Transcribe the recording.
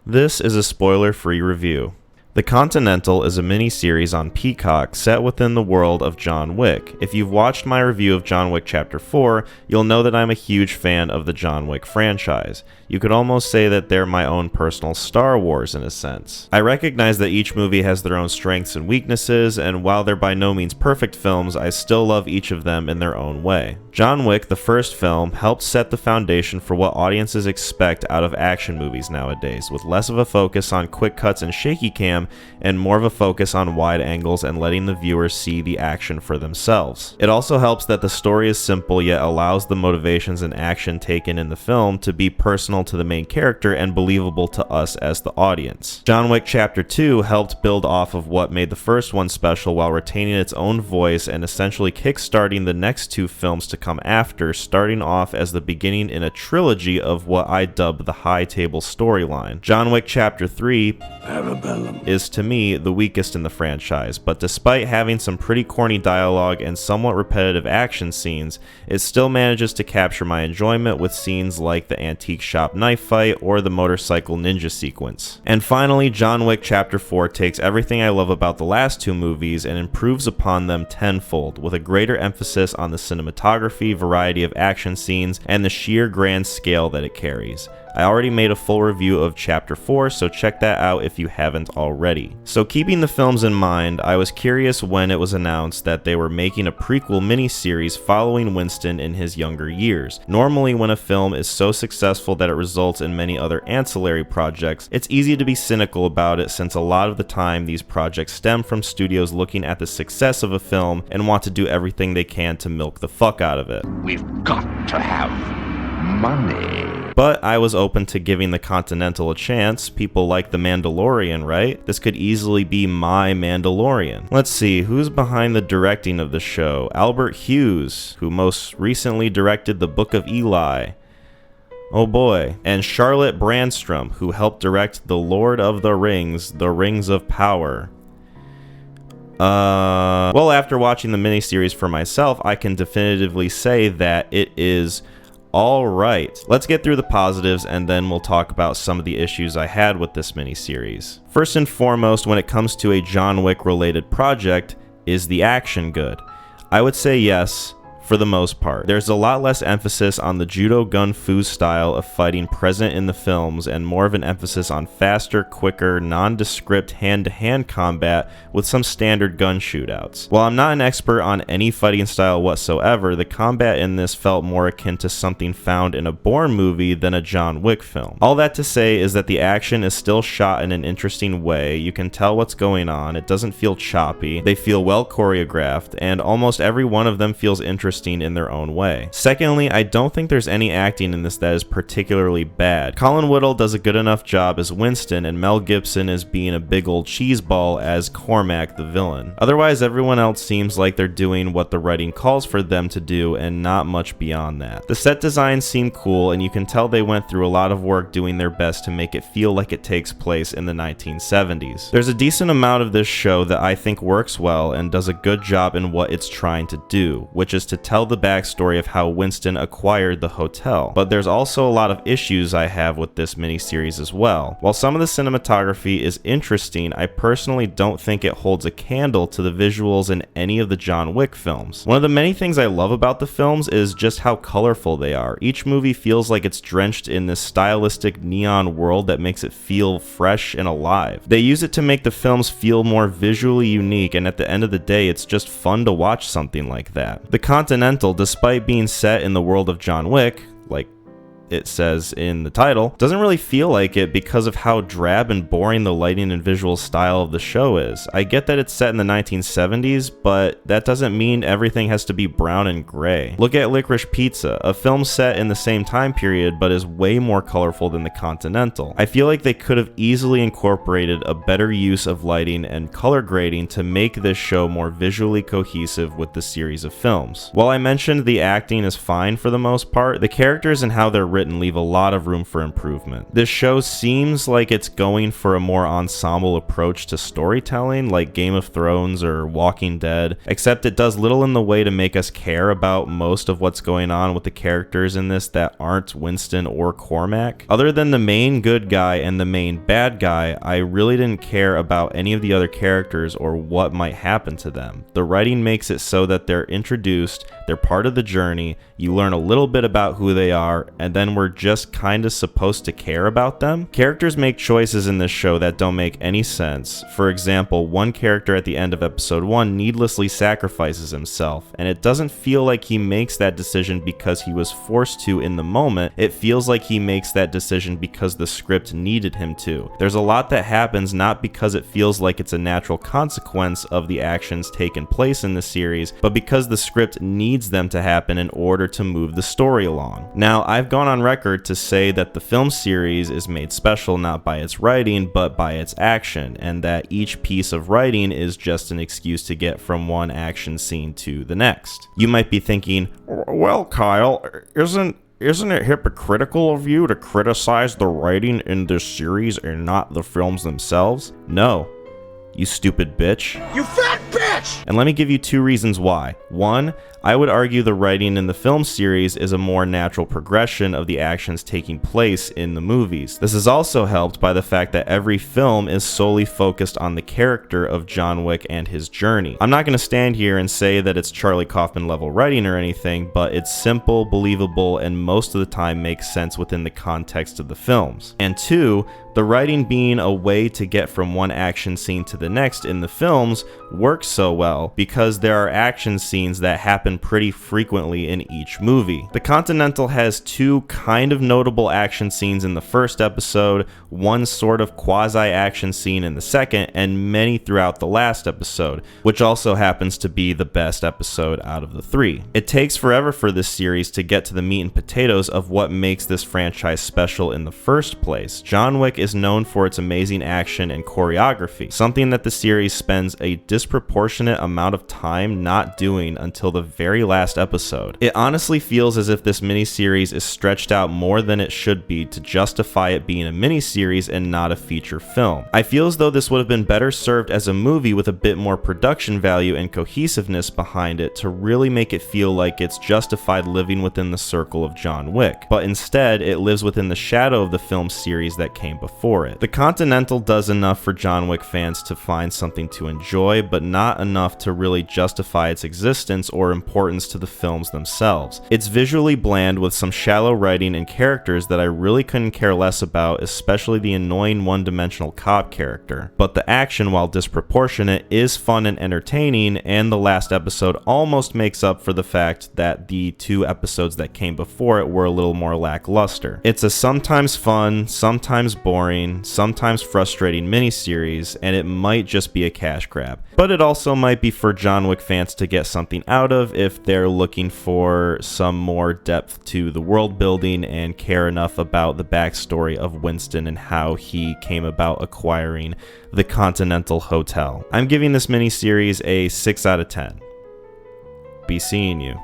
This is a spoiler-free review. The Continental is a mini-series on Peacock set within the world of John Wick. If you've watched my review of John Wick Chapter 4, you'll know that I'm a huge fan of the John Wick franchise. You could almost say that they're my own personal Star Wars in a sense. I recognize that each movie has their own strengths and weaknesses, and while they're by no means perfect films, I still love each of them in their own way. John Wick, the first film, helped set the foundation for what audiences expect out of action movies nowadays, with less of a focus on quick cuts and shaky cam, and more of a focus on wide angles and letting the viewers see the action for themselves. It also helps that the story is simple yet allows the motivations and action taken in the film to be personal to the main character and believable to us as the audience. John Wick Chapter 2 helped build off of what made the first one special while retaining its own voice and essentially kickstarting the next two films to come after, starting off as the beginning in a trilogy of what I dub the high table storyline. John Wick Chapter 3 is to me the weakest in the franchise, but despite having some pretty corny dialogue and somewhat repetitive action scenes, it still manages to capture my enjoyment with scenes like the antique shop knife fight or the motorcycle ninja sequence. And finally, John Wick Chapter 4 takes everything I love about the last two movies and improves upon them tenfold, with a greater emphasis on the cinematography, variety of action scenes, and the sheer grand scale that it carries. I already made a full review of Chapter 4, so check that out if you haven't already. So keeping the films in mind, I was curious when it was announced that they were making a prequel miniseries following Winston in his younger years. Normally when a film is so successful that it results in many other ancillary projects, it's easy to be cynical about it since a lot of the time these projects stem from studios looking at the success of a film and want to do everything they can to milk the fuck out of it. We've got to have money. But I was open to giving the Continental a chance. People like The Mandalorian, right? This could easily be my Mandalorian. Let's see, who's behind the directing of the show? Albert Hughes, who most recently directed The Book of Eli. Oh boy. And Charlotte Brändström, who helped direct The Lord of the Rings, The Rings of Power. Well, after watching the miniseries for myself, I can definitively say that it is alright. Let's get through the positives and then we'll talk about some of the issues I had with this miniseries. First and foremost, when it comes to a John Wick related project, is the action good? I would say yes, for the most part. There's a lot less emphasis on the judo gun fu style of fighting present in the films and more of an emphasis on faster, quicker, nondescript hand-to-hand combat with some standard gun shootouts. While I'm not an expert on any fighting style whatsoever, the combat in this felt more akin to something found in a Bourne movie than a John Wick film. All that to say is that the action is still shot in an interesting way, you can tell what's going on, it doesn't feel choppy, they feel well choreographed, and almost every one of them feels interesting in their own way. Secondly, I don't think there's any acting in this that is particularly bad. Colin Whittle does a good enough job as Winston, and Mel Gibson is being a big old cheeseball as Cormac the villain. Otherwise, everyone else seems like they're doing what the writing calls for them to do and not much beyond that. The set designs seem cool, and you can tell they went through a lot of work doing their best to make it feel like it takes place in the 1970s. There's a decent amount of this show that I think works well and does a good job in what it's trying to do, which is to tell the backstory of how Winston acquired the hotel. But there's also a lot of issues I have with this miniseries as well. While some of the cinematography is interesting, I personally don't think it holds a candle to the visuals in any of the John Wick films. One of the many things I love about the films is just how colorful they are. Each movie feels like it's drenched in this stylistic neon world that makes it feel fresh and alive. They use it to make the films feel more visually unique, and at the end of the day, it's just fun to watch something like that. The Continental, despite being set in the world of John Wick, like it says in the title, doesn't really feel like it because of how drab and boring the lighting and visual style of the show is. I get that it's set in the 1970s, but that doesn't mean everything has to be brown and gray. Look at Licorice Pizza, a film set in the same time period but is way more colorful than the Continental. I feel like they could have easily incorporated a better use of lighting and color grading to make this show more visually cohesive with the series of films. While I mentioned the acting is fine for the most part, the characters and how they're written leave a lot of room for improvement. This show seems like it's going for a more ensemble approach to storytelling, like Game of Thrones or Walking Dead, except it does little in the way to make us care about most of what's going on with the characters in this that aren't Winston or Cormac. Other than the main good guy and the main bad guy, I really didn't care about any of the other characters or what might happen to them. The writing makes it so that they're introduced, they're part of the journey, you learn a little bit about who they are, and then we're just kinda supposed to care about them. Characters make choices in this show that don't make any sense. For example, one character at the end of episode 1 needlessly sacrifices himself, and it doesn't feel like he makes that decision because he was forced to in the moment. It feels like he makes that decision because the script needed him to. There's a lot that happens not because it feels like it's a natural consequence of the actions taking place in the series, but because the script needs them to happen in order to move the story along. Now, I've gone on record to say that the film series is made special not by its writing, but by its action, and that each piece of writing is just an excuse to get from one action scene to the next. You might be thinking, well, Kyle, isn't it hypocritical of you to criticize the writing in this series and not the films themselves? No, you stupid bitch. You fat bitch! And let me give you 2 reasons why. 1, I would argue the writing in the film series is a more natural progression of the actions taking place in the movies. This is also helped by the fact that every film is solely focused on the character of John Wick and his journey. I'm not going to stand here and say that it's Charlie Kaufman level writing or anything, but it's simple, believable, and most of the time makes sense within the context of the films. And 2, the writing being a way to get from one action scene to the next in the films works so well because there are action scenes that happen pretty frequently in each movie. The Continental has 2 kind of notable action scenes in the first episode, 1 sort of quasi-action scene in the second, and many throughout the last episode, which also happens to be the best episode out of the 3. It takes forever for this series to get to the meat and potatoes of what makes this franchise special in the first place. John Wick is known for its amazing action and choreography, something that the series spends a disproportionate amount of time not doing until the very last episode. It honestly feels as if this miniseries is stretched out more than it should be to justify it being a miniseries and not a feature film. I feel as though this would have been better served as a movie with a bit more production value and cohesiveness behind it to really make it feel like it's justified living within the circle of John Wick, but instead it lives within the shadow of the film series that came before it. The Continental does enough for John Wick fans to find something to enjoy, but not enough to really justify its existence or importance to the films themselves. It's visually bland with some shallow writing and characters that I really couldn't care less about, especially the annoying one-dimensional cop character. But the action, while disproportionate, is fun and entertaining, and the last episode almost makes up for the fact that the 2 episodes that came before it were a little more lackluster. It's a sometimes fun, sometimes boring, sometimes frustrating miniseries, and it might just be a cash grab. But it also might be for John Wick fans to get something out of if they're looking for some more depth to the world building and care enough about the backstory of Winston and how he came about acquiring the Continental Hotel. I'm giving this miniseries a 6 out of 10. Be seeing you.